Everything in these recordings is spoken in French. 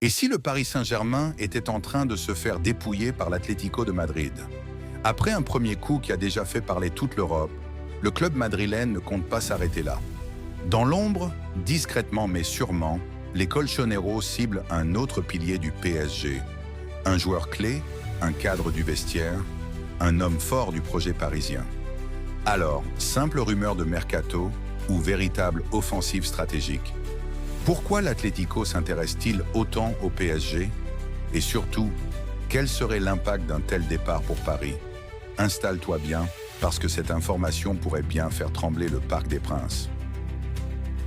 Et si le Paris Saint-Germain était en train de se faire dépouiller par l'Atlético de Madrid? Après un premier coup qui a déjà fait parler toute l'Europe, le club madrilène ne compte pas s'arrêter là. Dans l'ombre, discrètement mais sûrement, les Colchoneros ciblent un autre pilier du PSG. Un joueur clé, un cadre du vestiaire, un homme fort du projet parisien. Alors, simple rumeur de mercato ou véritable offensive stratégique? Pourquoi l'Atlético s'intéresse-t-il autant au PSG? Et surtout, quel serait l'impact d'un tel départ pour Paris? Installe-toi bien, parce que cette information pourrait bien faire trembler le Parc des Princes.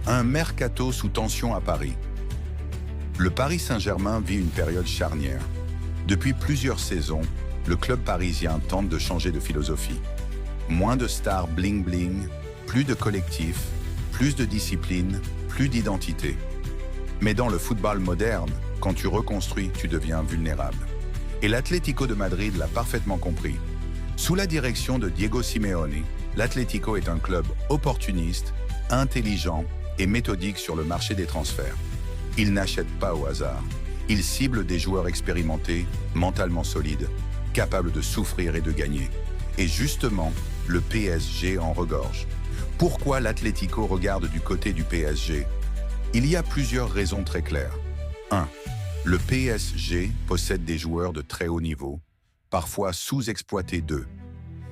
Un mercato sous tension à Paris. Le Paris Saint-Germain vit une période charnière. Depuis plusieurs saisons, le club parisien tente de changer de philosophie. Moins de stars bling-bling, plus de collectif, plus de discipline, plus d'identité. Mais dans le football moderne, quand tu reconstruis, tu deviens vulnérable. Et l'Atlético de Madrid l'a parfaitement compris. Sous la direction de Diego Simeone, l'Atlético est un club opportuniste, intelligent et méthodique sur le marché des transferts. Il n'achète pas au hasard. Il cible des joueurs expérimentés, mentalement solides, capables de souffrir et de gagner. Et justement, le PSG en regorge. Pourquoi l'Atlético regarde du côté du PSG? Il y a plusieurs raisons très claires. 1. Le PSG possède des joueurs de très haut niveau, parfois sous-exploités. 2.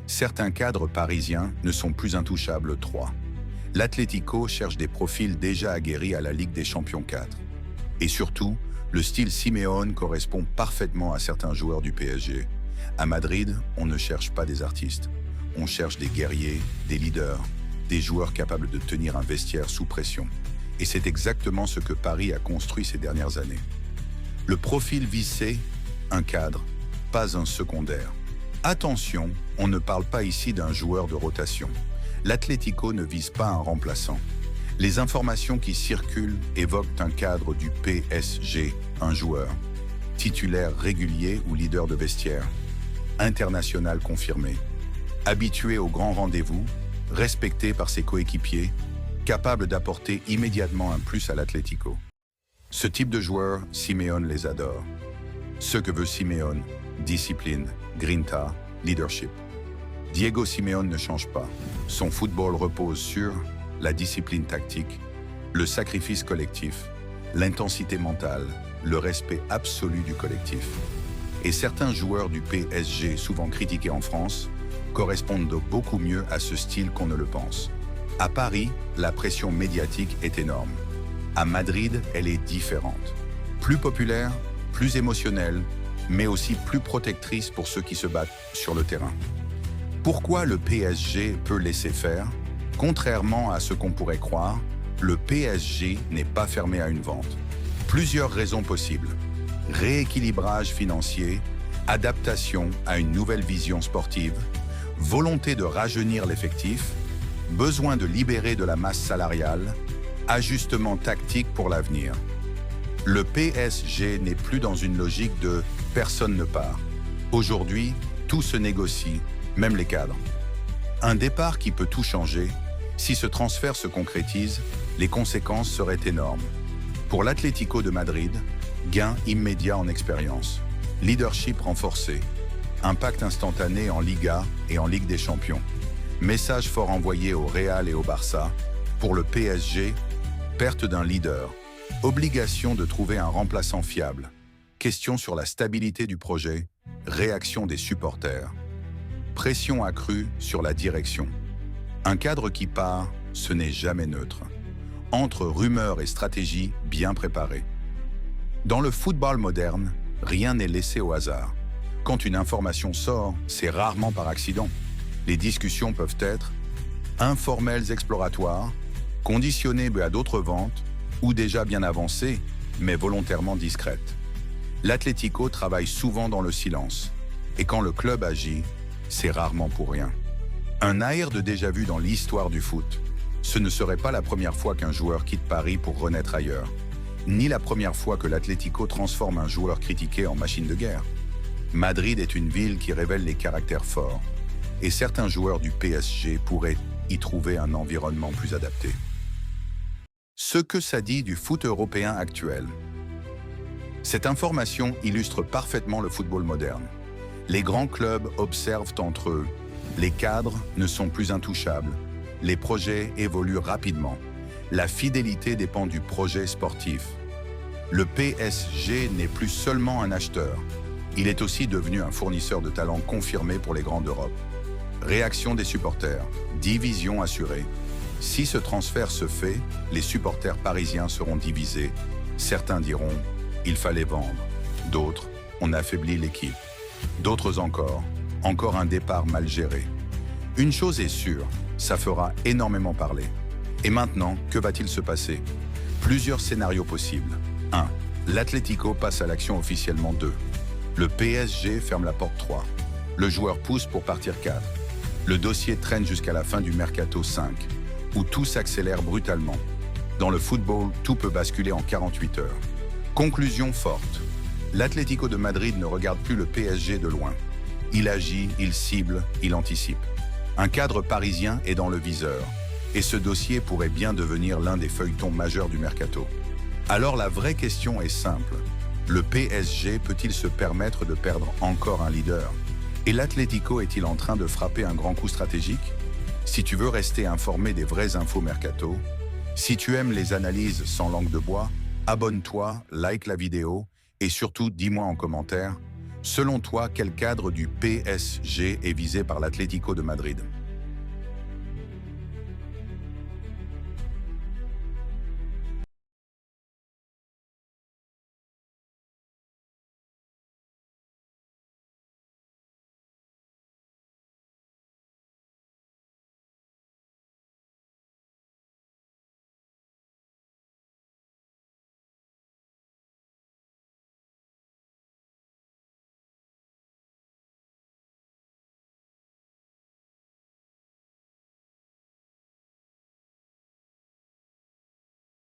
Certains cadres parisiens ne sont plus intouchables. 3. L'Atlético cherche des profils déjà aguerris à la Ligue des Champions 4. Et surtout, le style Simeone correspond parfaitement à certains joueurs du PSG. À Madrid, on ne cherche pas des artistes. On cherche des guerriers, des leaders, des joueurs capables de tenir un vestiaire sous pression. Et c'est exactement ce que Paris a construit ces dernières années. Le profil visé, un cadre, pas un secondaire. Attention, on ne parle pas ici d'un joueur de rotation. L'Atlético ne vise pas un remplaçant. Les informations qui circulent évoquent un cadre du PSG, un joueur, titulaire régulier ou leader de vestiaire, international confirmé, habitué aux grands rendez-vous, respecté par ses coéquipiers, capable d'apporter immédiatement un plus à l'Atlético. Ce type de joueurs, Simeone les adore. Ce que veut Simeone, discipline, grinta, leadership. Diego Simeone ne change pas. Son football repose sur la discipline tactique, le sacrifice collectif, l'intensité mentale, le respect absolu du collectif. Et certains joueurs du PSG, souvent critiqués en France, correspondent beaucoup mieux à ce style qu'on ne le pense. À Paris, la pression médiatique est énorme. À Madrid, elle est différente. Plus populaire, plus émotionnelle, mais aussi plus protectrice pour ceux qui se battent sur le terrain. Pourquoi le PSG peut laisser faire? Contrairement à ce qu'on pourrait croire, le PSG n'est pas fermé à une vente. Plusieurs raisons possibles. Rééquilibrage financier, adaptation à une nouvelle vision sportive, volonté de rajeunir l'effectif, besoin de libérer de la masse salariale, ajustement tactique pour l'avenir. Le PSG n'est plus dans une logique de « personne ne part ». Aujourd'hui, tout se négocie, même les cadres. Un départ qui peut tout changer. Si ce transfert se concrétise, les conséquences seraient énormes. Pour l'Atlético de Madrid, gain immédiat en expérience, leadership renforcé, impact instantané en Liga et en Ligue des Champions. Message fort envoyé au Real et au Barça. Pour le PSG, perte d'un leader. Obligation de trouver un remplaçant fiable. Question sur la stabilité du projet. Réaction des supporters. Pression accrue sur la direction. Un cadre qui part, ce n'est jamais neutre. Entre rumeurs et stratégies bien préparées. Dans le football moderne, rien n'est laissé au hasard. Quand une information sort, c'est rarement par accident. Les discussions peuvent être informelles exploratoires, conditionnées à d'autres ventes, ou déjà bien avancées, mais volontairement discrètes. L'Atlético travaille souvent dans le silence, et quand le club agit, c'est rarement pour rien. Un air de déjà-vu dans l'histoire du foot. Ce ne serait pas la première fois qu'un joueur quitte Paris pour renaître ailleurs, ni la première fois que l'Atlético transforme un joueur critiqué en machine de guerre. Madrid est une ville qui révèle les caractères forts, et certains joueurs du PSG pourraient y trouver un environnement plus adapté. Ce que ça dit du foot européen actuel. Cette information illustre parfaitement le football moderne. Les grands clubs observent entre eux. Les cadres ne sont plus intouchables. Les projets évoluent rapidement. La fidélité dépend du projet sportif. Le PSG n'est plus seulement un acheteur. Il est aussi devenu un fournisseur de talents confirmé pour les grands d'Europe. Réaction des supporters, division assurée. Si ce transfert se fait, les supporters parisiens seront divisés. Certains diront « il fallait vendre ». D'autres « on affaiblit l'équipe ». D'autres encore un départ mal géré. Une chose est sûre, ça fera énormément parler. Et maintenant, que va-t-il se passer? Plusieurs scénarios possibles. 1. L'Atlético passe à l'action officiellement. 2. Le PSG ferme la porte. 3. Le joueur pousse pour partir. 4. Le dossier traîne jusqu'à la fin du mercato. 5. Où tout s'accélère brutalement. Dans le football, tout peut basculer en 48 heures. Conclusion forte. L'Atlético de Madrid ne regarde plus le PSG de loin. Il agit, il cible, il anticipe. Un cadre parisien est dans le viseur. Et ce dossier pourrait bien devenir l'un des feuilletons majeurs du mercato. Alors la vraie question est simple. Le PSG peut-il se permettre de perdre encore un leader? Et l'Atlético est-il en train de frapper un grand coup stratégique? Si tu veux rester informé des vraies infos mercato, si tu aimes les analyses sans langue de bois, abonne-toi, like la vidéo et surtout dis-moi en commentaire, selon toi, quel cadre du PSG est visé par l'Atlético de Madrid?